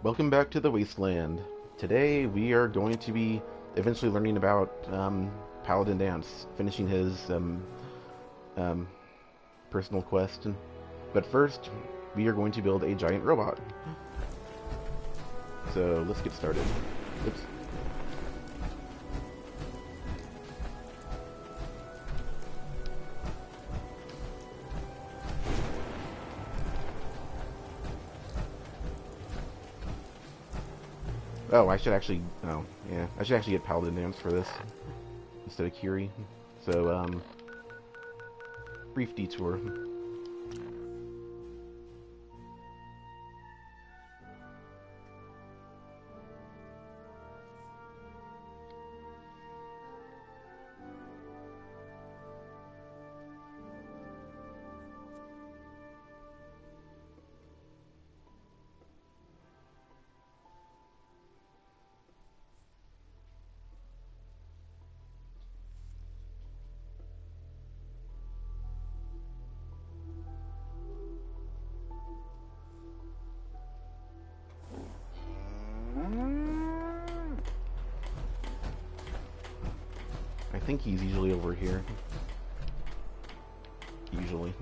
Welcome back to the Wasteland. Today we are going to be eventually learning about Paladin Danse, finishing his um, personal quest. But first, we are going to build a giant robot. So let's get started. Oops. Oh, I should actually. Oh, yeah. I should actually get Paladin Danse for this instead of Curie. So, brief detour. I think he's usually over here. Usually.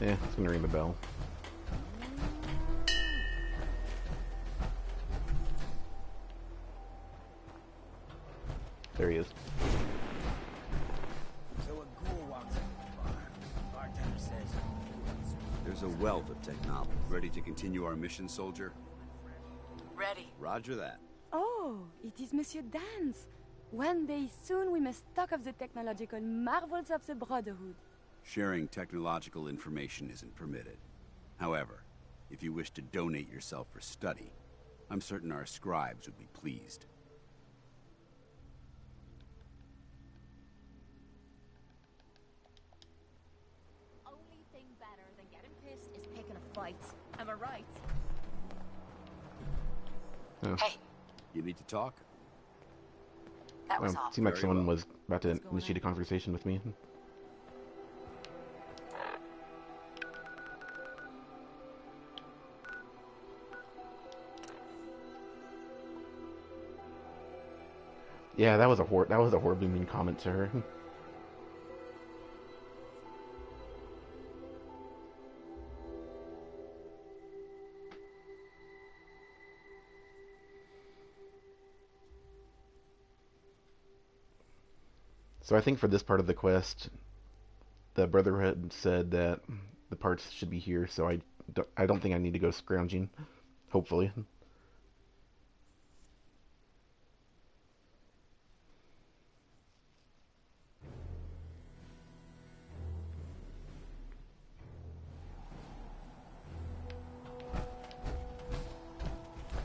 Yeah, it's gonna ring the bell. There he is. So a ghoul walks in the bar. Bartender says, There's a wealth of technology. Ready to continue our mission, soldier? Ready. Roger that. Oh, it is Monsieur Danse. One day soon we must talk of the technological marvels of the Brotherhood. Sharing technological information isn't permitted. However, if you wish to donate yourself for study, I'm certain our scribes would be pleased. Only thing better than getting pissed is picking a fight. Am I right? Oh. Hey, You need to talk? that was Well, all. seemed like Very someone well. was about to What's going initiate a on? conversation with me. Yeah, that was a horribly mean comment to her. So I think for this part of the quest, the Brotherhood said that the parts should be here, so I don't think I need to go scrounging. Hopefully.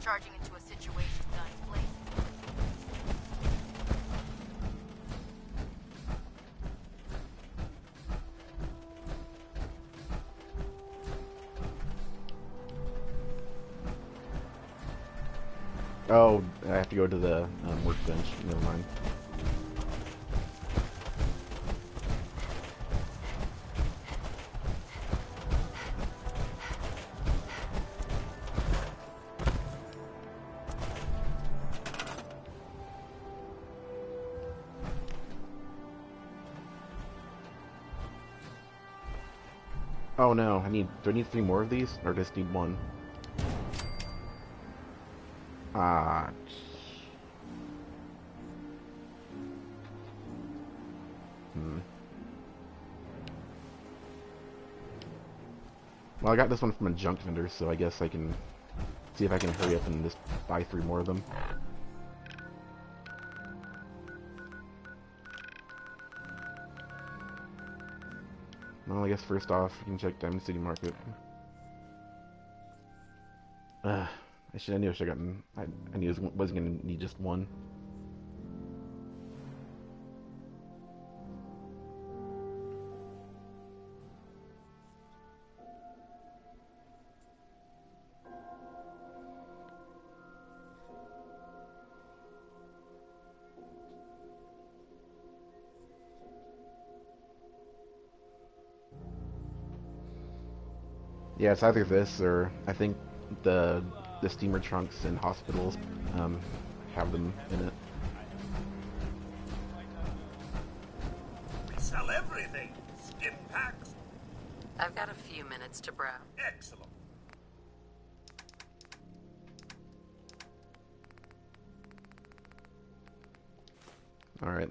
Charging into a situation, guns, please. Oh, I have to go to the workbench. Never mind. Oh no, do I need three more of these? Or just need one? Ah. Hmm. Well, I got this one from a junk vendor, so I guess I can see if I can hurry up and just buy three more of them. Well, I guess first off, you can check Diamond City Market. I knew I should have gotten. I knew I wasn't gonna need just one. Yeah, it's either this or I think the steamer trunks in hospitals um, have them in it. We sell everything. Skin packs. I've got a few minutes to browse. Excellent. All right,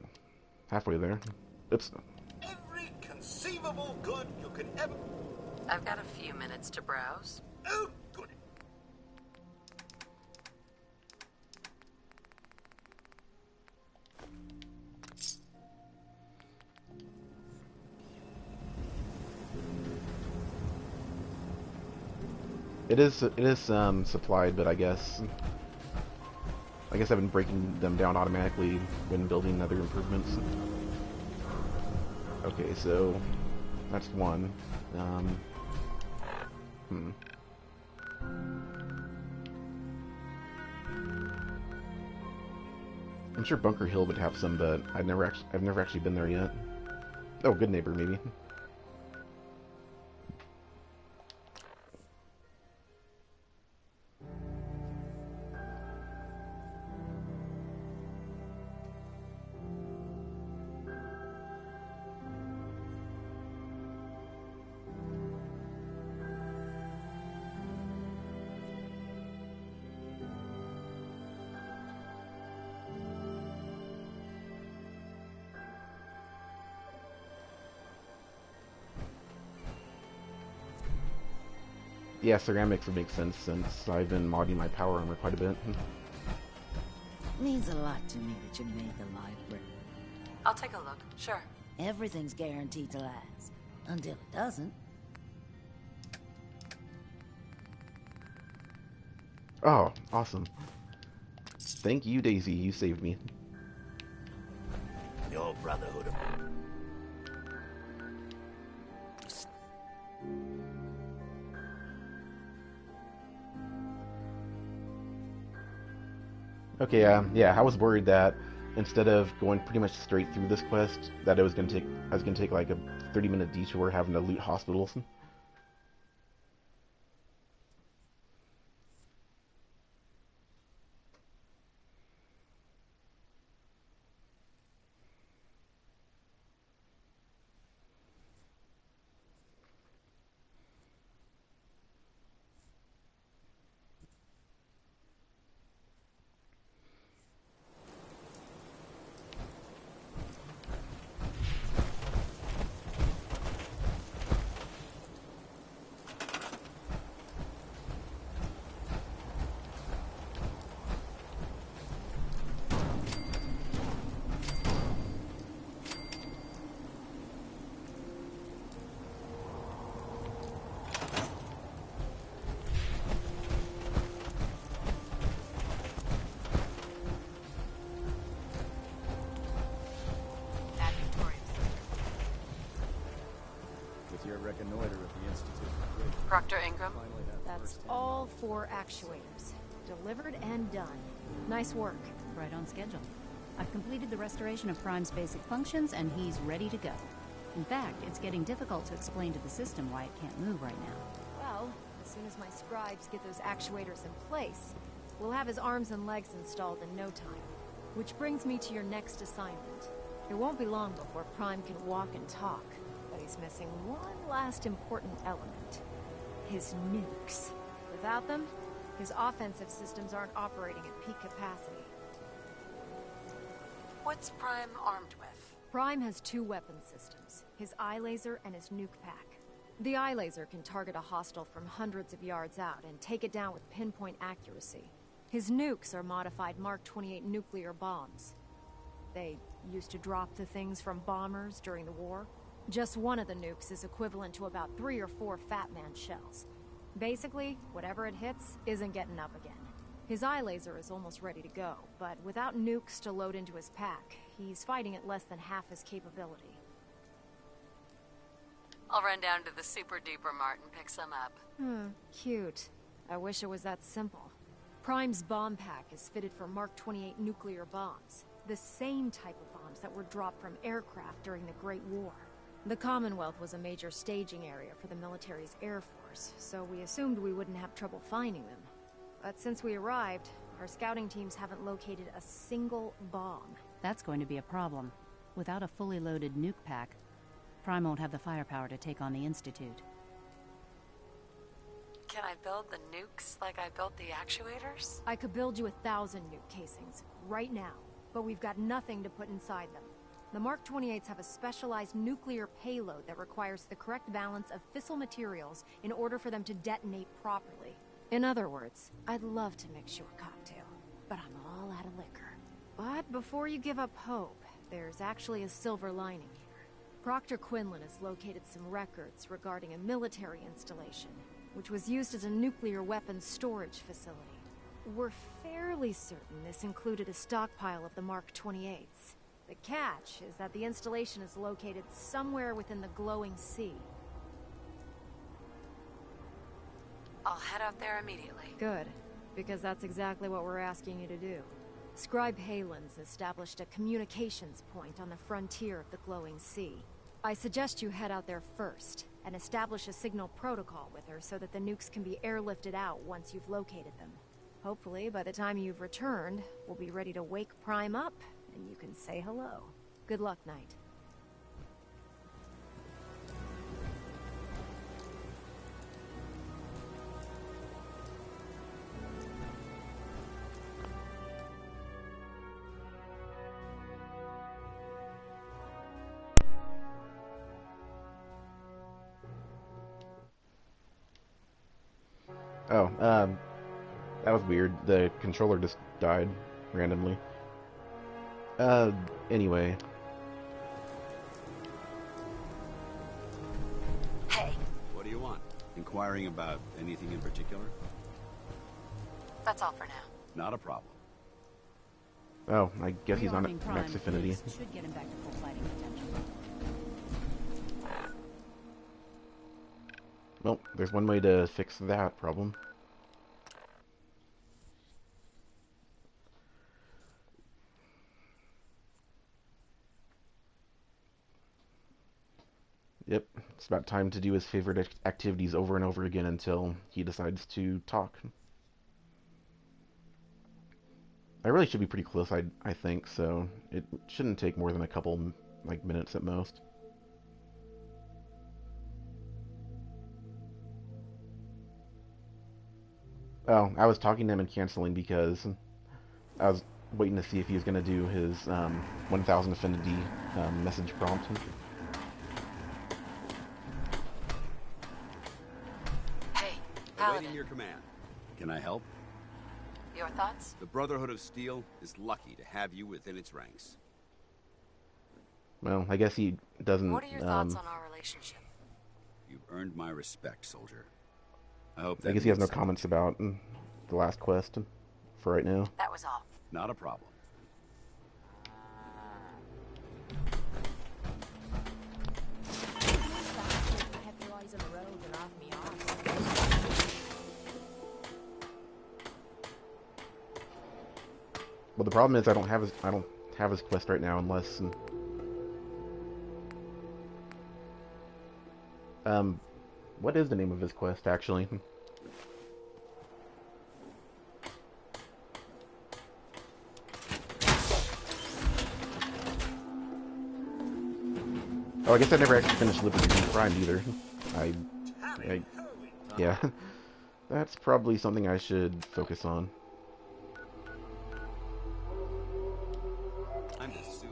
halfway there. Oops. Every conceivable good you can ever... I've got a few minutes to browse. Oh, good. It is supplied, but I guess I've been breaking them down automatically when building other improvements. Okay, so that's one. Hmm. I'm sure Bunker Hill would have some, but I've never actually been there yet. Oh, Good Neighbor maybe. Yeah, ceramics would make sense since I've been modding my power armor quite a bit. Means a lot to me that you made the library. I'll take a look. Sure. Everything's guaranteed to last. Until it doesn't. Oh, awesome. Thank you, Daisy. You saved me. Your brotherhood of... Okay, yeah, I was worried that instead of going pretty much straight through this quest, that I was gonna take like a 30-minute detour having to loot hospitals. With your reconnoiter of the Institute. Proctor Ingram? That's all 4 actuators. Delivered and done. Nice work. Right on schedule. I've completed the restoration of Prime's basic functions, and he's ready to go. In fact, it's getting difficult to explain to the system why it can't move right now. Well, as soon as my scribes get those actuators in place, we'll have his arms and legs installed in no time. Which brings me to your next assignment. It won't be long before Prime can walk and talk, but he's missing one last important element. His nukes. Without them, his offensive systems aren't operating at peak capacity. What's Prime armed with? Prime has 2 weapon systems, his eye laser and his nuke pack. The eye laser can target a hostile from hundreds of yards out and take it down with pinpoint accuracy. His nukes are modified Mark 28 nuclear bombs. They used to drop the things from bombers during the war. Just one of the nukes is equivalent to about 3 or 4 Fat Man shells. Basically, whatever it hits isn't getting up again. His eye laser is almost ready to go, but without nukes to load into his pack, he's fighting at less than half his capability. I'll run down to the Super Duper Mart and pick some up. Cute. I wish it was that simple. Prime's bomb pack is fitted for Mark 28 nuclear bombs, the same type of bombs that were dropped from aircraft during the Great War. The Commonwealth was a major staging area for the military's Air Force, so we assumed we wouldn't have trouble finding them. But since we arrived, our scouting teams haven't located a single bomb. That's going to be a problem. Without a fully loaded nuke pack, Prime won't have the firepower to take on the Institute. Can I build the nukes like I built the actuators? I could build you 1,000 nuke casings, right now, but we've got nothing to put inside them. The Mark 28s have a specialized nuclear payload that requires the correct balance of fissile materials in order for them to detonate properly. In other words, I'd love to mix you a cocktail, but I'm all out of liquor. But before you give up hope, there's actually a silver lining here. Proctor Quinlan has located some records regarding a military installation, which was used as a nuclear weapons storage facility. We're fairly certain this included a stockpile of the Mark 28s. The catch is that the installation is located somewhere within the glowing sea. I'll head out there immediately. Good, because that's exactly what we're asking you to do. Scribe Halen's established a communications point on the frontier of the glowing sea. I suggest you head out there first, and establish a signal protocol with her so that the nukes can be airlifted out once you've located them. Hopefully, by the time you've returned, we'll be ready to wake Prime up, and you can say hello. Good luck, Knight. Oh, that was weird. The controller just died randomly. Anyway. Hey, What do you want? Inquiring about anything in particular? that's all for now. Not a problem. Oh, I guess he's on Rearming Prime max affinity. should get him back to full fighting potential. Well, there's one way to fix that problem. Yep, it's about time to do his favorite activities over and over again until he decides to talk. I really should be pretty close, I think, so it shouldn't take more than a couple, like, minutes at most. Oh, I was talking to him and canceling because I was waiting to see if he was going to do his 1000 affinity message prompt. Hey, Paladin. Awaiting your command. Can I help? Your thoughts? The Brotherhood of Steel is lucky to have you within its ranks. Well, I guess he doesn't... What are your thoughts on our relationship? You've earned my respect, soldier. I hope that I guess he has no means something. comments about the last quest for right now. That was all. Not a problem. Have your eyes on the road and off me off. Well, the problem is I don't have his quest right now unless what is the name of his quest actually? Oh, I guess I never actually finished Liberty Prime either. Yeah, that's probably something I should focus on. I'm just suit.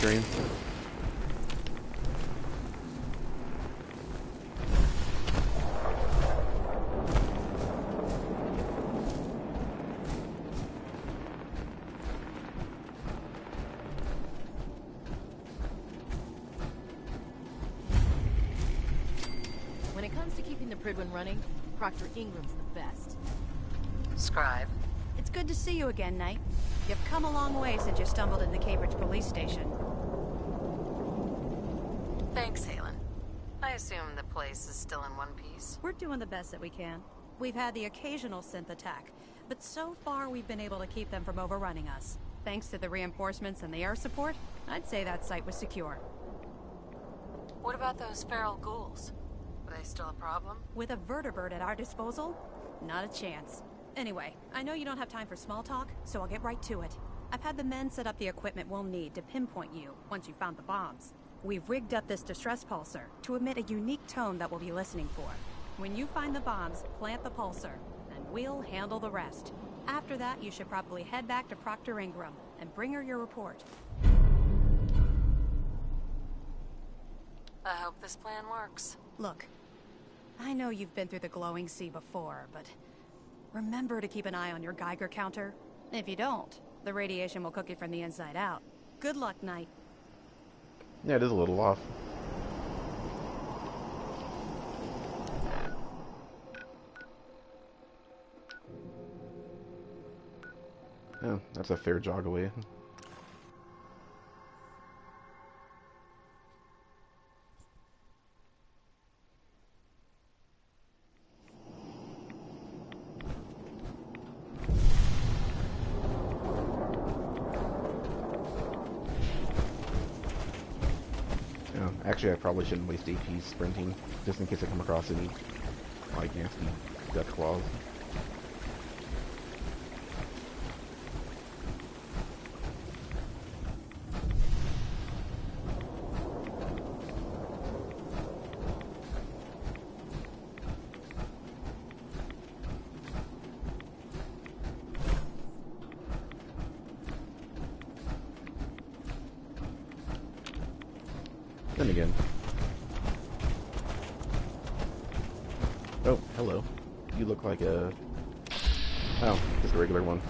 screen. When it comes to keeping the Pridwin running, Proctor Ingram's the best. Scribe. It's good to see you again, Knight. You've come a long way since you stumbled in the Cambridge police station. Thanks, Halen. I assume the place is still in one piece. We're doing the best that we can. We've had the occasional synth attack, but so far we've been able to keep them from overrunning us. Thanks to the reinforcements and the air support, I'd say that site was secure. What about those feral ghouls? Are they still a problem? With a vertibird at our disposal? Not a chance. Anyway, I know you don't have time for small talk, so I'll get right to it. I've had the men set up the equipment we'll need to pinpoint you once you found the bombs. We've rigged up this distress pulsar to emit a unique tone that we'll be listening for. When you find the bombs, plant the pulsar, and we'll handle the rest. After that, you should probably head back to Proctor Ingram and bring her your report. I hope this plan works. Look, I know you've been through the glowing sea before, but remember to keep an eye on your Geiger counter. If you don't, the radiation will cook you from the inside out. Good luck, Knight. Yeah, it is a little off. Oh, that's a fair jog away. Actually, I probably shouldn't waste AP sprinting, just in case I come across any, like, nasty death claws. Then again. Oh, hello. You look like a... Oh, just a regular one.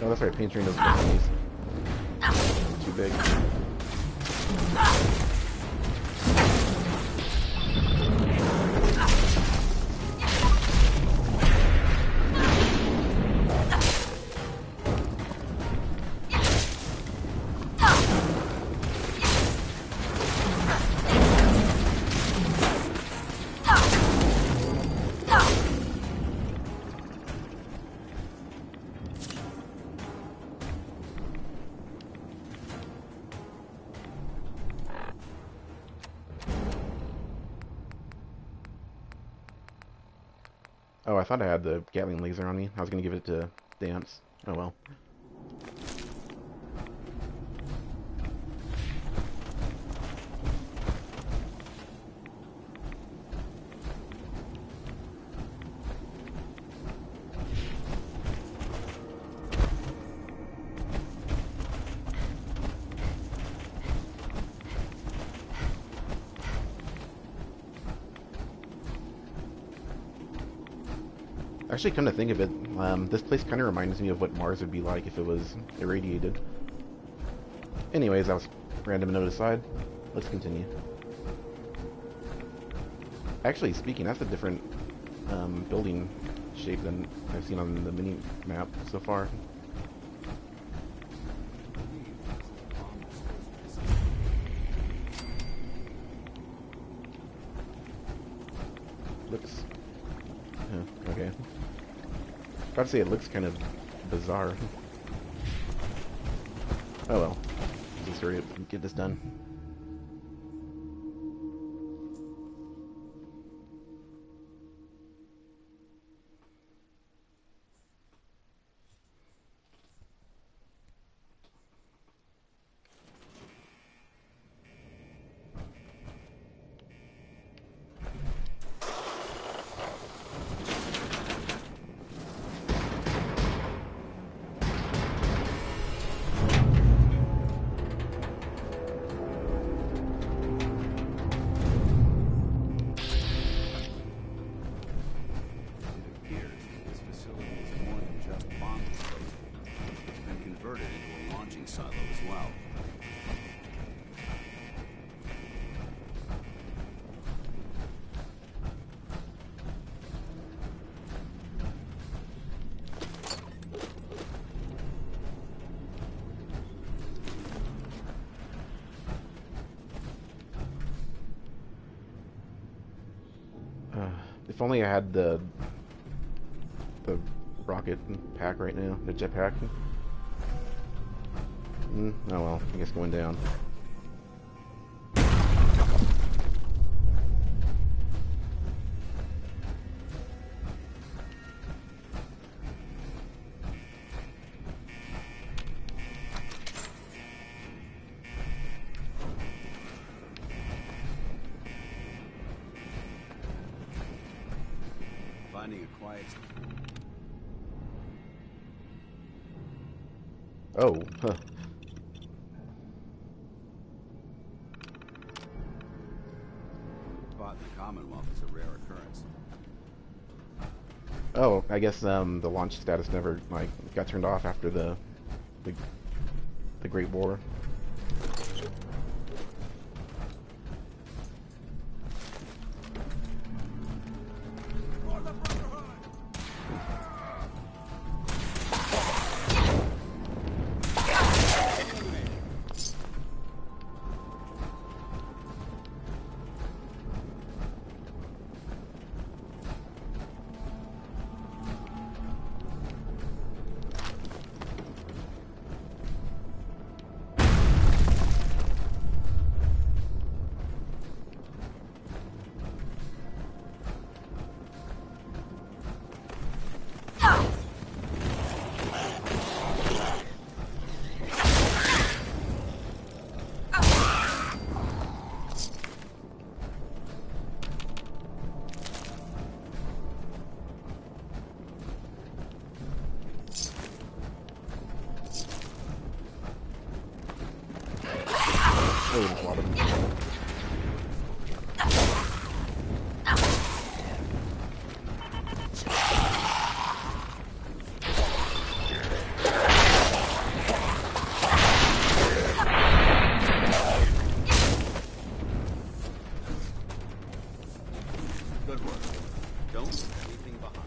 Oh, that's right, painting those enemies. Too big. Oh, I thought I had the Gatling laser on me. I was going to give it to Danse. Oh well. Actually, come to think of it, this place kind of reminds me of what Mars would be like if it was irradiated. Anyways, that was random note aside. Let's continue. Actually, speaking, that's a different building shape than I've seen on the mini map so far. Looks... okay. About to say it looks kind of bizarre. Oh well. Just hurry up and get this done. cargo as well. If only I had the rocket pack right now, the jetpack. Oh well, I guess going down. Finding a quiet... Oh, huh. Spot in the Commonwealth is a rare occurrence. Oh, I guess the launch status never got turned off after the Great War. Oh, there's a lot of them. Good work. Don't leave anything behind.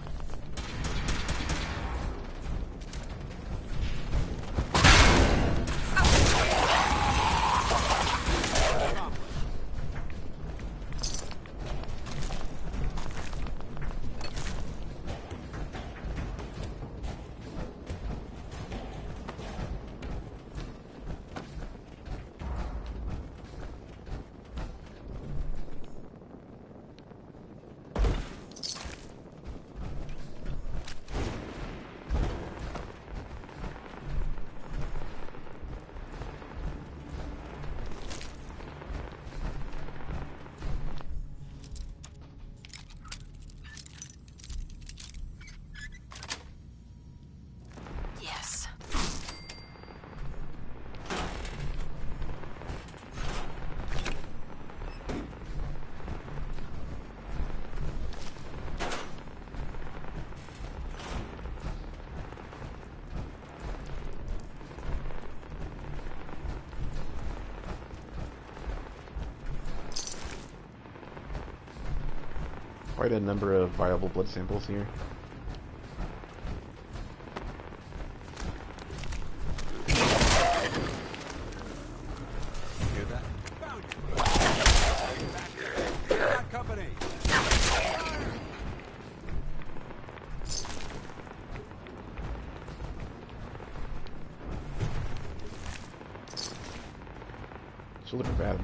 Yes. Quite a number of viable blood samples here. Hear that? Found you. Got company. She'll look bad.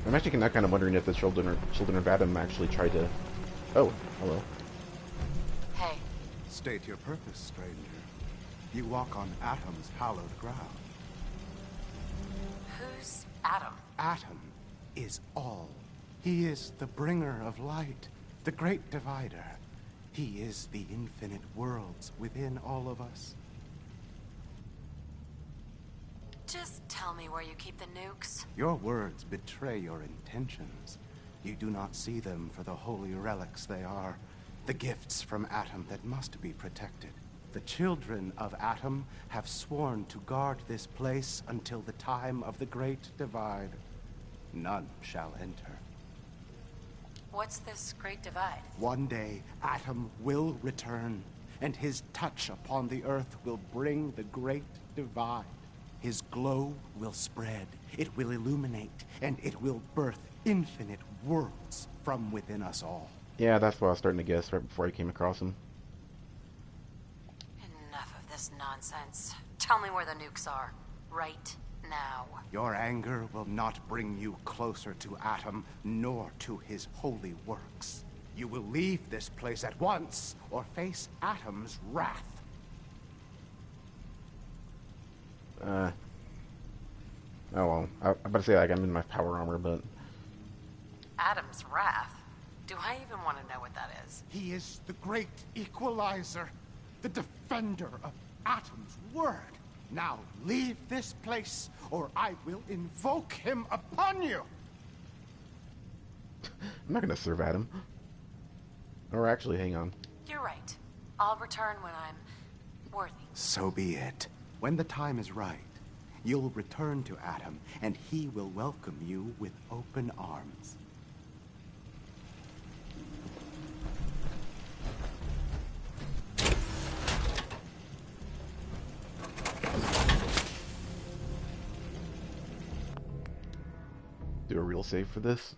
I'm actually now kind of wondering if the children of Adam actually tried to... Oh, hello. Hey. State your purpose, stranger. You walk on Atom's hallowed ground. Who's Adam? Atom is all. He is the bringer of light, the great divider. He is the infinite worlds within all of us. Just tell me where you keep the nukes. Your words betray your intentions. You do not see them for the holy relics they are, the gifts from Atom that must be protected. The children of Atom have sworn to guard this place until the time of the Great Divide. None shall enter. What's this Great Divide? One day, Atom will return, and his touch upon the Earth will bring the Great Divide. His glow will spread, it will illuminate, and it will birth infinite worlds from within us all. Yeah, that's what I was starting to guess right before I came across him. Enough of this nonsense. Tell me where the nukes are. Right now. Your anger will not bring you closer to Atom, nor to his holy works. You will leave this place at once, or face Atom's wrath. Oh well, I'm about to say, like, I'm in my power armor, but... Adam's wrath? Do I even want to know what that is? He is the great equalizer, the defender of Atom's word. Now leave this place, or I will invoke him upon you! I'm not gonna serve Adam. Or actually, hang on. You're right. I'll return when I'm worthy. So be it. When the time is right, you'll return to Atom, and he will welcome you with open arms. Do a real save for this.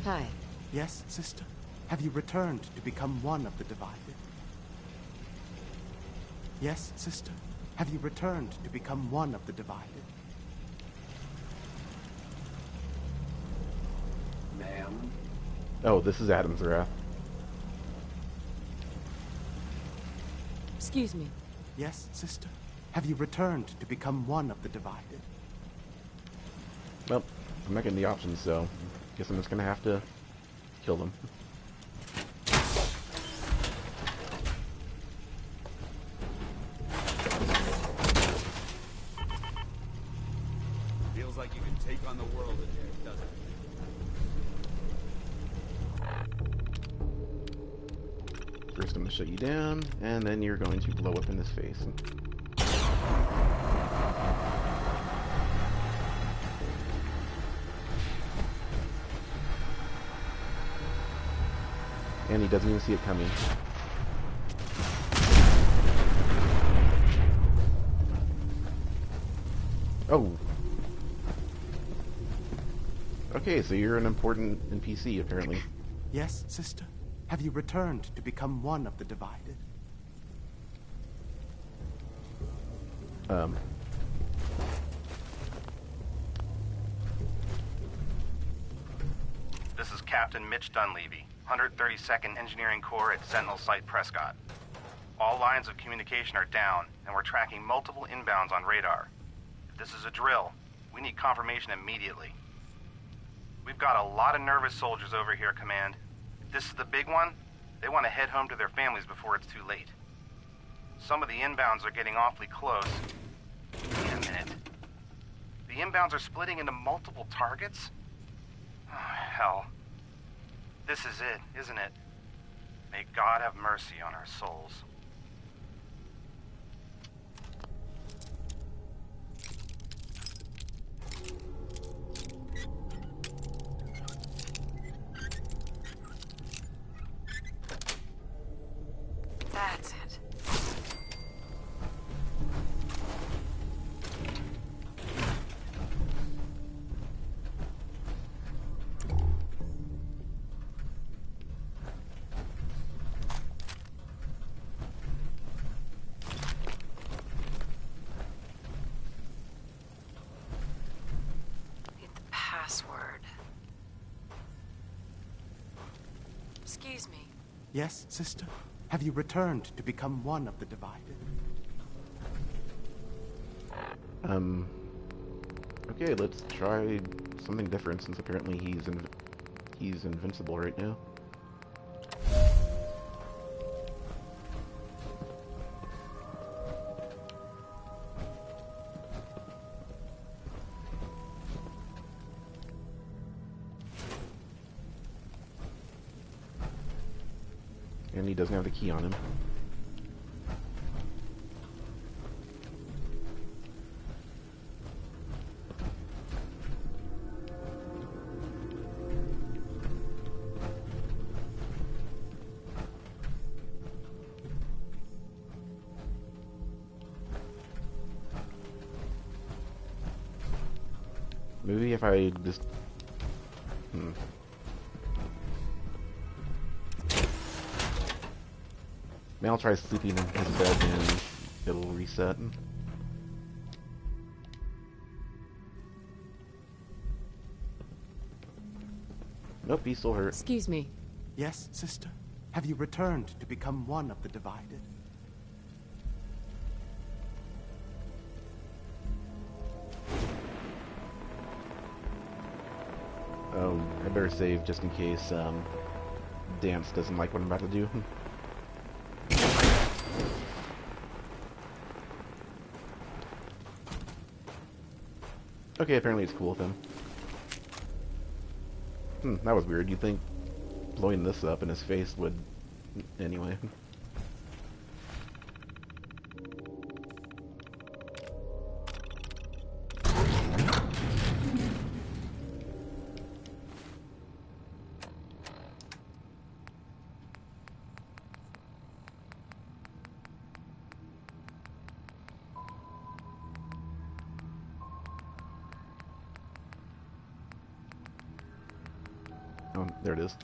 Hi. Yes, sister? Have you returned to become one of the divided? Yes, sister? Have you returned to become one of the divided? Ma'am? Oh, this is Adam's wrath. Excuse me. Yes, sister? Have you returned to become one of the divided? Well, I'm not getting the options, so guess I'm just gonna have to kill them. Feels like you can take on the world in there, doesn't it? First I'm gonna shut you down, and then you're going to blow up in his face. And he doesn't even see it coming. Oh. Okay, so you're an important NPC, apparently. Yes, sister? Have you returned to become one of the divided? This is Captain Mitch Dunleavy, 132nd Engineering Corps at Sentinel Site Prescott. All lines of communication are down, and we're tracking multiple inbounds on radar. If this is a drill, we need confirmation immediately. We've got a lot of nervous soldiers over here, Command. If this is the big one, they want to head home to their families before it's too late. Some of the inbounds are getting awfully close. Wait a minute. The inbounds are splitting into multiple targets? Oh, hell. This is it, isn't it? May God have mercy on our souls. That's it. password. Excuse me. Yes, sister? Have you returned to become one of the divided? Okay, let's try something different since apparently he's invincible right now. And he doesn't have the key on him. Maybe if I just... Maybe I'll try sleeping in his bed and it'll reset. Nope, he's still hurt. Excuse me. Yes, sister? Have you returned to become one of the divided? Oh, I better save just in case Danse doesn't like what I'm about to do. Okay, apparently it's cool with him. That was weird. You'd think blowing this up in his face would... Anyway. Oh, there it is.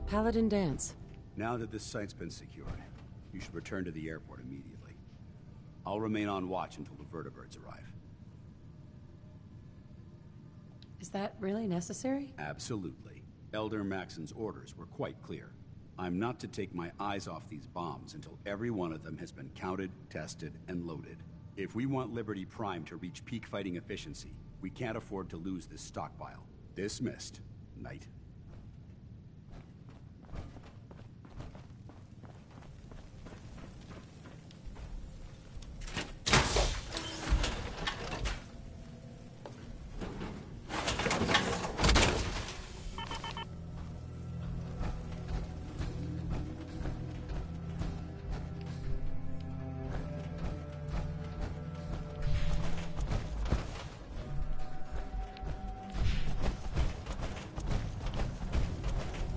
Paladin Danse. Now that this site's been secured, you should return to the airport immediately. I'll remain on watch until the vertibirds arrive. Is that really necessary? Absolutely. Elder Maxon's orders were quite clear. I'm not to take my eyes off these bombs until every one of them has been counted, tested, and loaded. If we want Liberty Prime to reach peak fighting efficiency, we can't afford to lose this stockpile. Dismissed, Knight.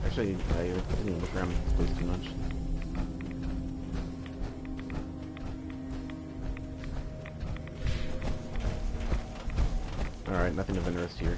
Actually, I didn't even look around this place too much. Alright, nothing of interest here.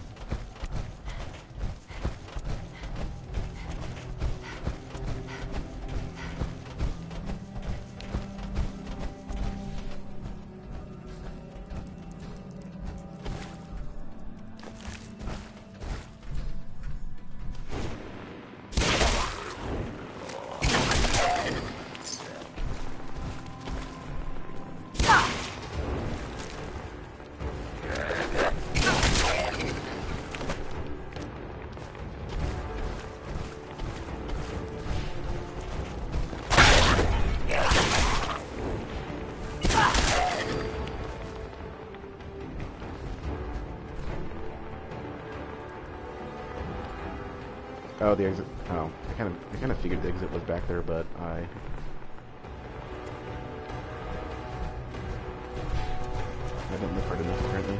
Oh, the exit. Oh, I kind of figured the exit was back there, but I didn't look hard enough apparently.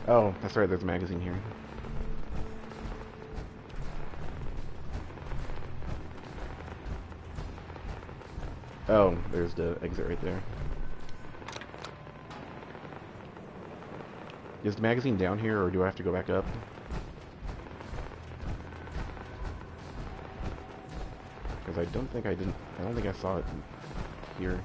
Oh, that's right, there's a magazine here. Oh, there's the exit right there. Is the magazine down here, or do I have to go back up? Because I don't think I saw it here.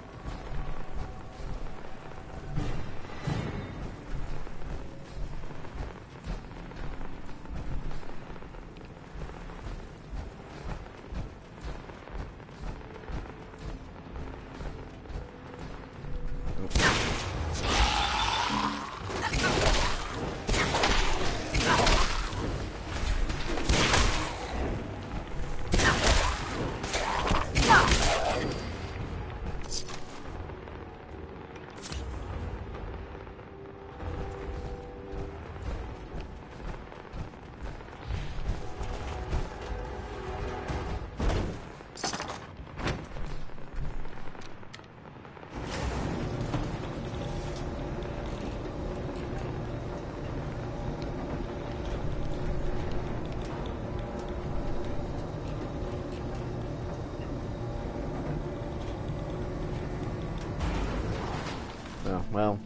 Oh, well.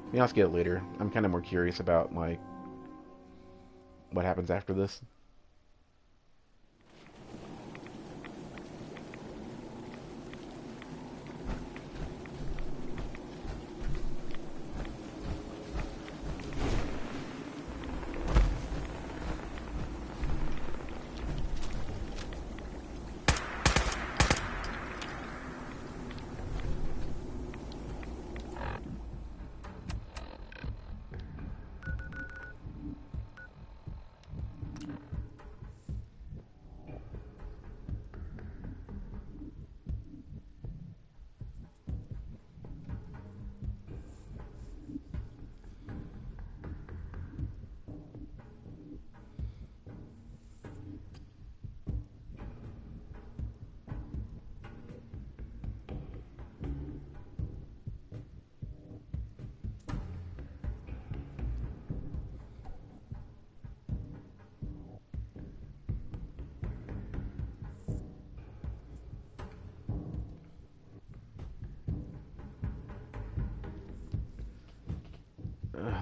Maybe I'll get it later. I'm kind of more curious about, like, what happens after this.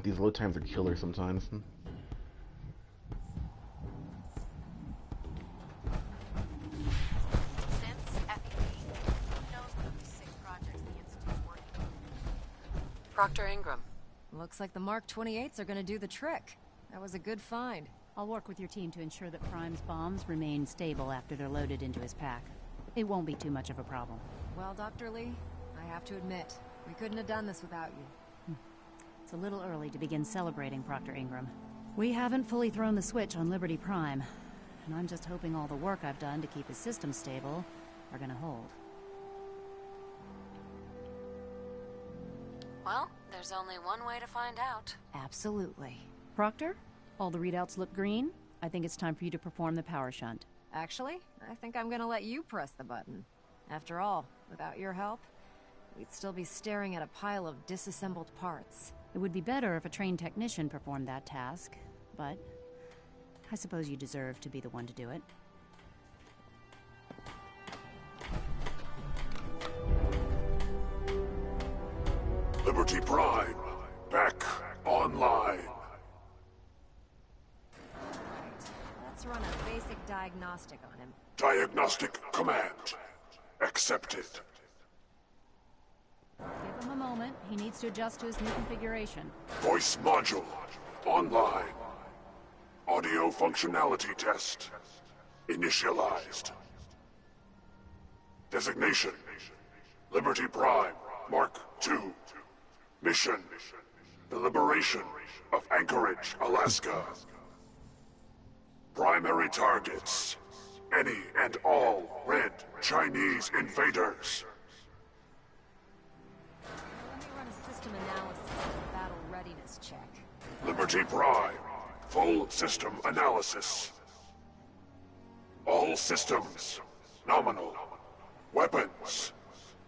These load times are killer sometimes. Since FEP, who knows what of these sick projects the Institute's working on? Proctor Ingram. Looks like the Mark 28s are gonna do the trick. That was a good find. I'll work with your team to ensure that Prime's bombs remain stable after they're loaded into his pack. It won't be too much of a problem. Well, Dr. Lee, I have to admit, we couldn't have done this without you. It's a little early to begin celebrating, Proctor Ingram. We haven't fully thrown the switch on Liberty Prime, and I'm just hoping all the work I've done to keep his system stable are gonna hold. Well, there's only one way to find out. Absolutely. Proctor, all the readouts look green. I think it's time for you to perform the power shunt. Actually, I think I'm gonna let you press the button. After all, without your help, we'd still be staring at a pile of disassembled parts. It would be better if a trained technician performed that task, but I suppose you deserve to be the one to do it. Liberty Prime, back online. Let's run a basic diagnostic on him. Diagnostic command accepted. Give him a moment. He needs to adjust to his new configuration. Voice module online. Audio functionality test initialized. Designation: Liberty Prime Mark II. Mission: The liberation of Anchorage, Alaska. Primary targets. Any and all red Chinese invaders. Let me run a system analysis and battle readiness check. Liberty Prime. Full system analysis. All systems. Nominal. Weapons.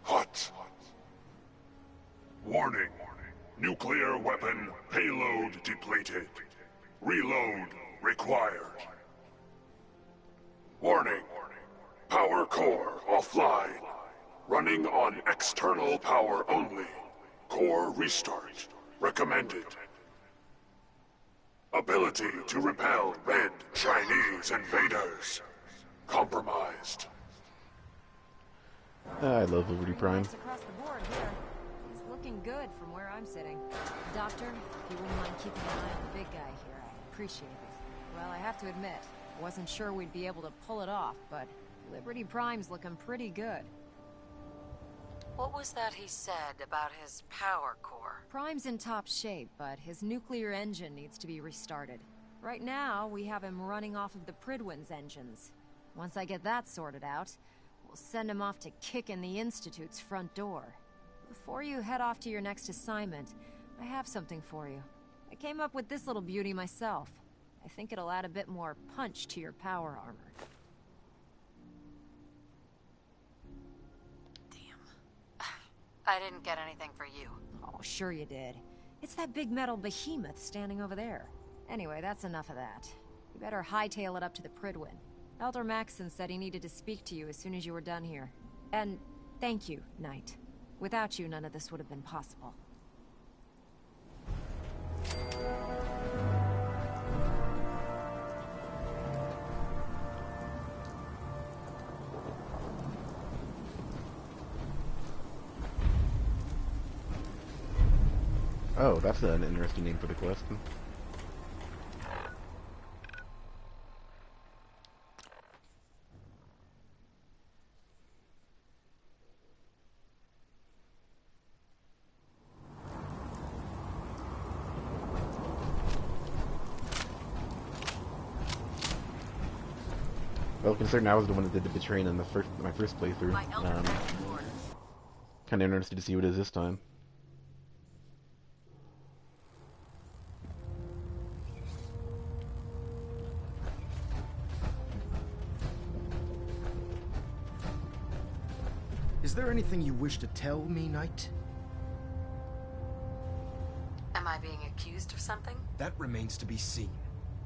Hot. Warning. Nuclear weapon payload depleted. Reload required. Warning. Power core offline. Running on external power only. Core restart recommended. Ability to repel red Chinese invaders. Compromised. I love Liberty Prime. Across the board here. He's looking good from where I'm sitting. Doctor, if you wouldn't mind keeping an eye on the big guy here, I'd appreciate it. Well, I have to admit, wasn't sure we'd be able to pull it off, but Liberty Prime's looking pretty good. What was that he said about his power core? Prime's in top shape, but his nuclear engine needs to be restarted. Right now, we have him running off of the Prydwen's engines. Once I get that sorted out, we'll send him off to kick in the Institute's front door. Before you head off to your next assignment, I have something for you. I came up with this little beauty myself. I think it'll add a bit more punch to your power armor. I didn't get anything for you. Oh, sure you did. It's that big metal behemoth standing over there. Anyway, that's enough of that. You better hightail it up to the Prydwen. Elder Maxson said he needed to speak to you as soon as you were done here. And thank you, Knight. Without you, none of this would have been possible. Oh, that's an interesting name for the quest. Well, considering I was the one that did the betraying in my first playthrough, kind of interested to see what it is this time. Is there anything you wish to tell me, Knight? Am I being accused of something? That remains to be seen.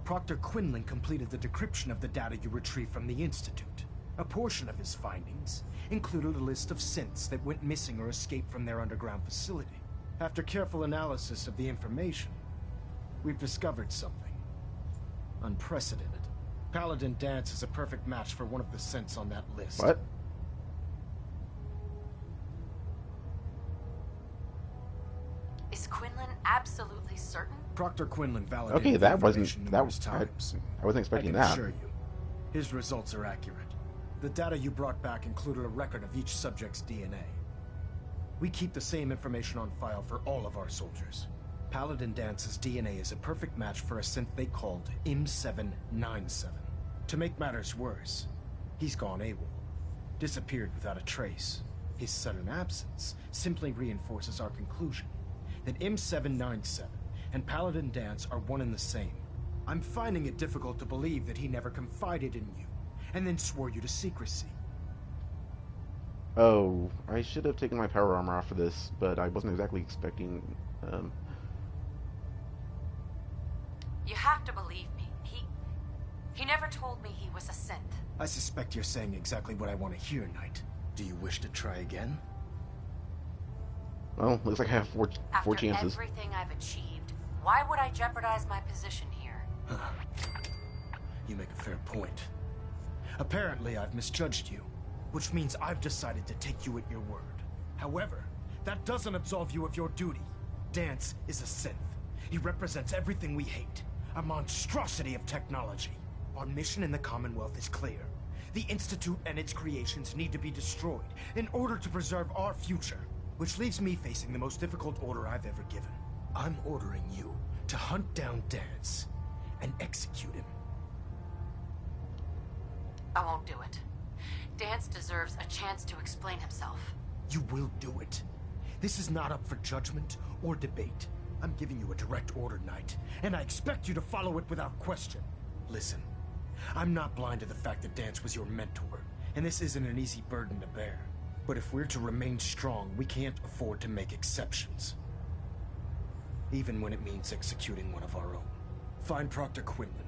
Proctor Quinlan completed the decryption of the data you retrieved from the Institute. A portion of his findings included a list of synths that went missing or escaped from their underground facility. After careful analysis of the information, we've discovered something unprecedented. Paladin Danse is a perfect match for one of the synths on that list. What? Is Quinlan absolutely certain? Proctor Quinlan validated Okay, that the wasn't information that. numerous times. I wasn't expecting I can that. assure you, his results are accurate. The data you brought back included a record of each subject's DNA. We keep the same information on file for all of our soldiers. Paladin Dance's DNA is a perfect match for a synth they called M797. To make matters worse, he's gone AWOL, disappeared without a trace. His sudden absence simply reinforces our conclusion that M797 and Paladin Danse are one and the same. I'm finding it difficult to believe that he never confided in you, and then swore you to secrecy. Oh, I should have taken my power armor off for this, but I wasn't exactly expecting, You have to believe me. He never told me he was a synth. I suspect you're saying exactly what I want to hear, Knight. Do you wish to try again? Well, looks like I have four chances. After everything I've achieved, why would I jeopardize my position here? You make a fair point. Apparently, I've misjudged you, which means I've decided to take you at your word. However, that doesn't absolve you of your duty. Danse is a synth. He represents everything we hate, a monstrosity of technology. Our mission in the Commonwealth is clear. The Institute and its creations need to be destroyed in order to preserve our future, which leaves me facing the most difficult order I've ever given. I'm ordering you to hunt down Danse and execute him. I won't do it. Danse deserves a chance to explain himself. You will do it. This is not up for judgment or debate. I'm giving you a direct order, Knight, and I expect you to follow it without question. Listen, I'm not blind to the fact that Danse was your mentor, and this isn't an easy burden to bear. But if we're to remain strong, we can't afford to make exceptions. Even when it means executing one of our own. Find Proctor Quinlan.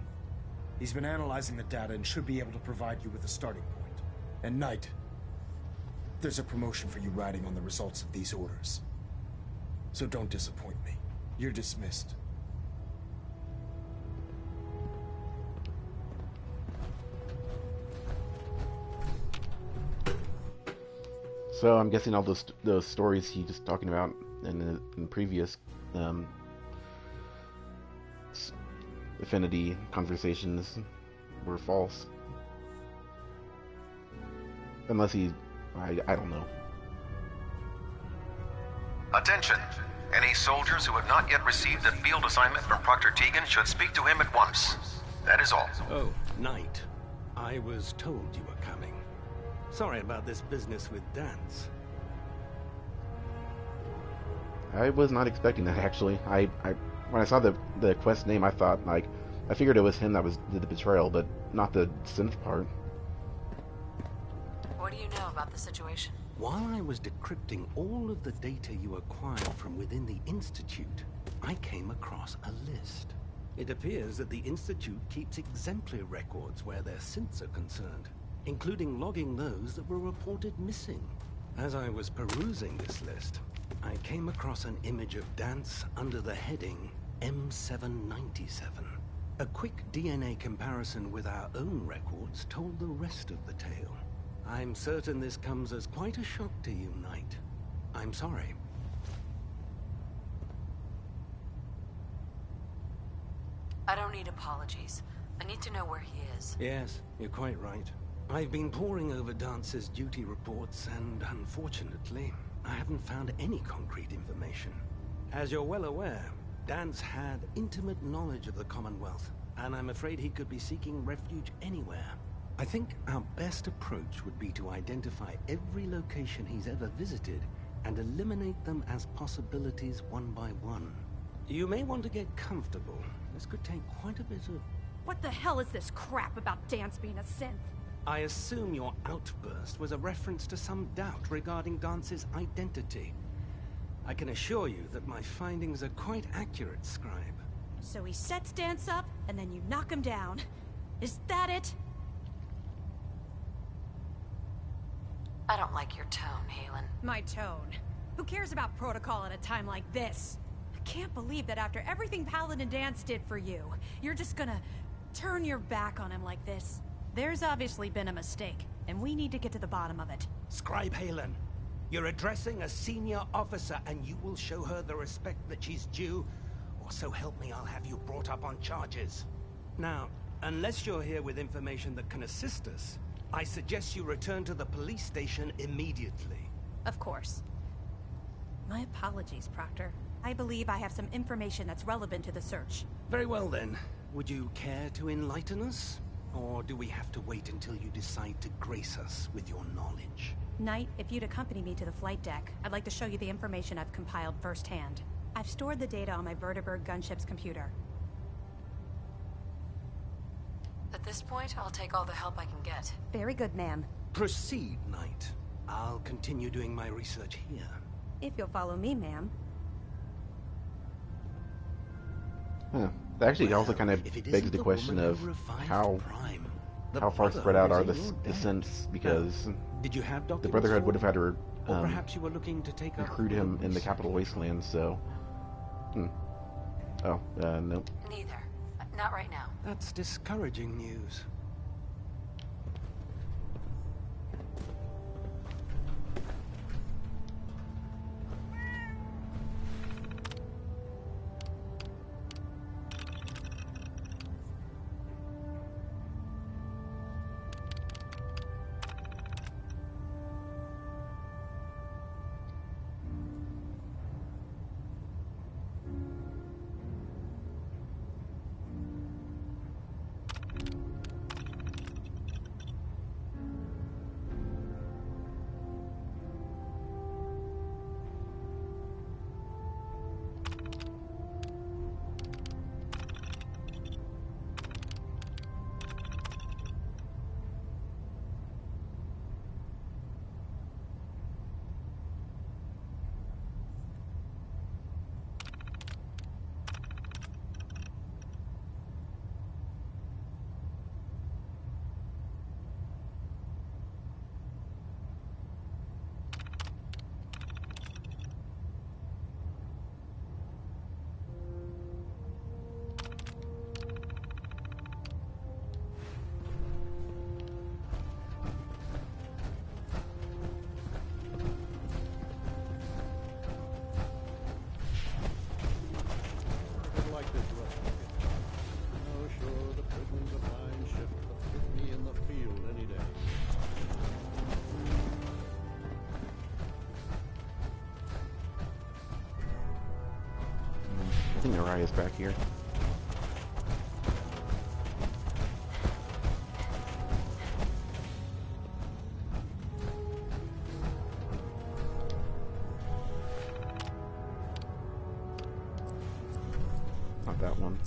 He's been analyzing the data and should be able to provide you with a starting point. And Knight, there's a promotion for you riding on the results of these orders. So don't disappoint me. You're dismissed. So I'm guessing all those stories he just talking about in previous Affinity conversations were false. Unless I don't know. Attention! Any soldiers who have not yet received a field assignment from Proctor Tegan should speak to him at once. That is all. Oh, Knight. I was told you were coming. Sorry about this business with Danse. I was not expecting that, actually. When I saw the quest name, I thought, I figured it was him that did the betrayal, but not the synth part. What do you know about the situation? While I was decrypting all of the data you acquired from within the Institute, I came across a list. It appears that the Institute keeps exemplary records where their synths are concerned, including logging those that were reported missing. As I was perusing this list, I came across an image of Danse under the heading M797. A quick DNA comparison with our own records told the rest of the tale. I'm certain this comes as quite a shock to you, Knight. I'm sorry. I don't need apologies. I need to know where he is. Yes, you're quite right. I've been poring over Dance's duty reports, and unfortunately, I haven't found any concrete information. As you're well aware, Danse had intimate knowledge of the Commonwealth, and I'm afraid he could be seeking refuge anywhere. I think our best approach would be to identify every location he's ever visited and eliminate them as possibilities one by one. You may want to get comfortable. This could take quite a bit of... What the hell is this crap about Danse being a synth? I assume your outburst was a reference to some doubt regarding Dance's identity. I can assure you that my findings are quite accurate, Scribe. So he sets Danse up, and then you knock him down. Is that it? I don't like your tone, Halen. My tone? Who cares about protocol at a time like this? I can't believe that after everything Paladin and Danse did for you, you're just gonna turn your back on him like this. There's obviously been a mistake, and we need to get to the bottom of it. Scribe Halen, you're addressing a senior officer, and you will show her the respect that she's due, or so help me, I'll have you brought up on charges. Now, unless you're here with information that can assist us, I suggest you return to the police station immediately. Of course. My apologies, Proctor. I believe I have some information that's relevant to the search. Very well then. Would you care to enlighten us? Or do we have to wait until you decide to grace us with your knowledge? Knight, if you'd accompany me to the flight deck, I'd like to show you the information I've compiled firsthand. I've stored the data on my Vertibird gunship's computer. At this point, I'll take all the help I can get. Very good, ma'am. Proceed, Knight. I'll continue doing my research here. If you'll follow me, ma'am. Huh. That actually also kind of begs the question of how far spread out are the synths, because did you have the Brotherhood would have had to or perhaps you were looking to take recruit him in the Capital Wasteland, so... Oh, nope. Neither. Not right now. That's discouraging news. Naraya's back here. Not that one.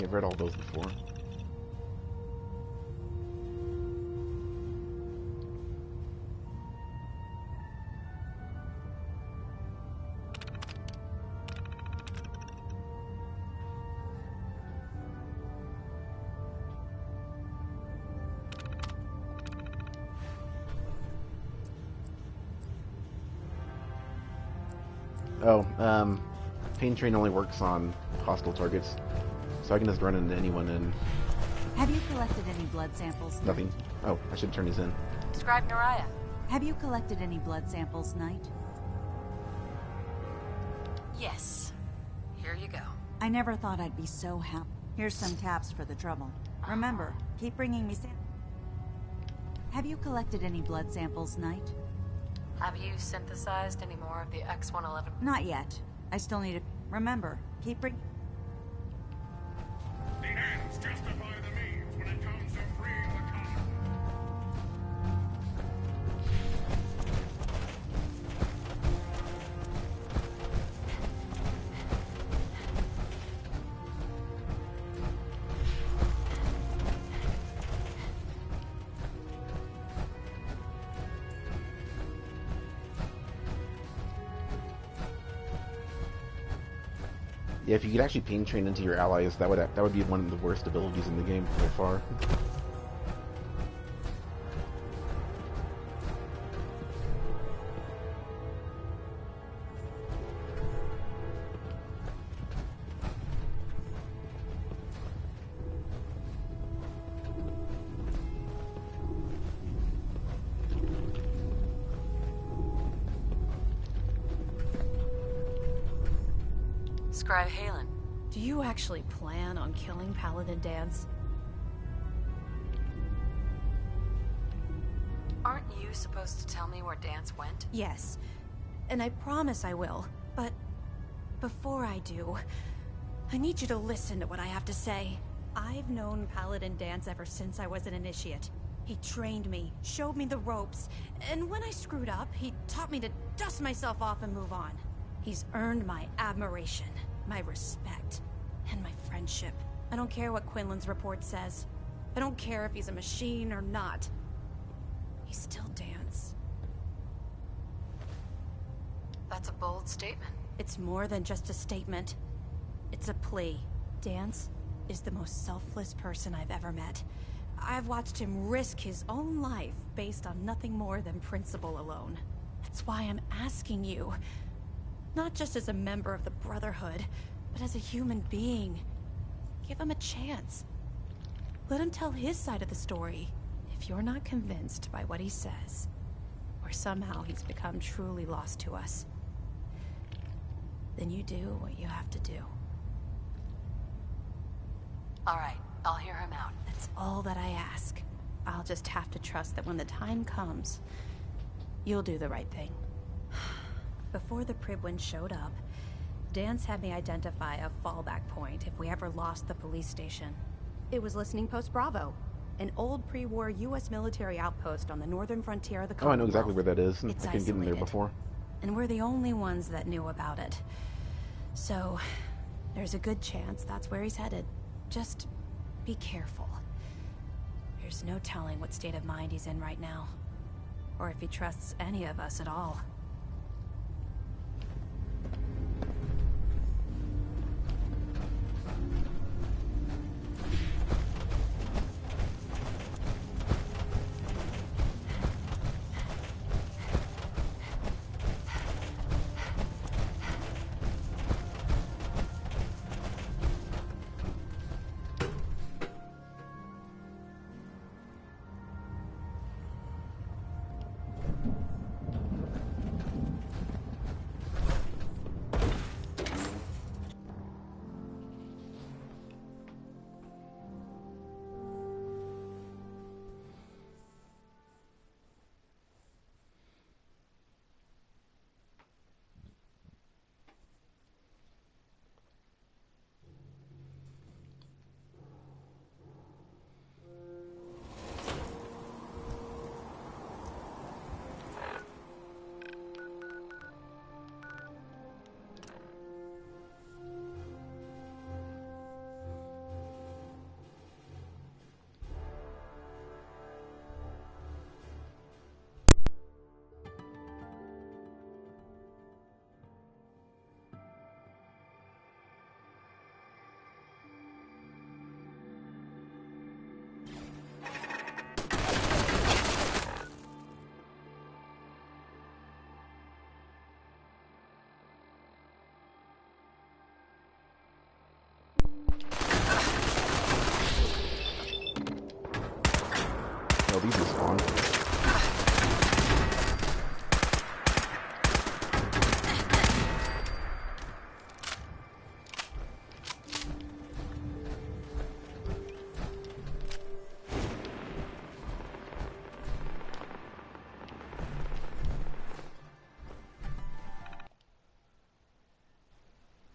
I've read all those before. Oh, Pain Train only works on hostile targets, so I can just run into anyone and... Have you collected any blood samples? Nothing. Oh, I should turn these in. Scribe Naraya. Have you collected any blood samples, Knight? Yes. Here you go. I never thought I'd be so happy. Here's some caps for the trouble. Remember, keep bringing me samples. Have you collected any blood samples, Knight? Have you synthesized any more of the X-111? Not yet. I still need to... Remember, keep bringing... The ends justify the means when it comes to freeing the common. Yeah, if you could actually Pain Train into your allies, that would be one of the worst abilities in the game so far. Scribe Halen. Do you actually plan on killing Paladin Danse? Aren't you supposed to tell me where Danse went? Yes. And I promise I will. But before I do, I need you to listen to what I have to say. I've known Paladin Danse ever since I was an initiate. He trained me, showed me the ropes, and when I screwed up, he taught me to dust myself off and move on. He's earned my admiration, my respect, and my friendship. I don't care what Quinlan's report says. I don't care if he's a machine or not. He's still Danse. That's a bold statement. It's more than just a statement. It's a plea. Danse is the most selfless person I've ever met. I've watched him risk his own life based on nothing more than principle alone. That's why I'm asking you. Not just as a member of the Brotherhood, but as a human being. Give him a chance. Let him tell his side of the story. If you're not convinced by what he says, or somehow he's become truly lost to us, then you do what you have to do. All right, I'll hear him out. That's all that I ask. I'll just have to trust that when the time comes, you'll do the right thing. Before the Pribwin showed up, Danse had me identify a fallback point if we ever lost the police station. It was Listening Post Bravo, an old pre-war U.S. military outpost on the northern frontier of the Commonwealth. Oh, I know exactly where that is. It's I couldn't get in there before. And we're the only ones that knew about it. So, there's a good chance that's where he's headed. Just be careful. There's no telling what state of mind he's in right now. Or if he trusts any of us at all. Oh, these are spawn.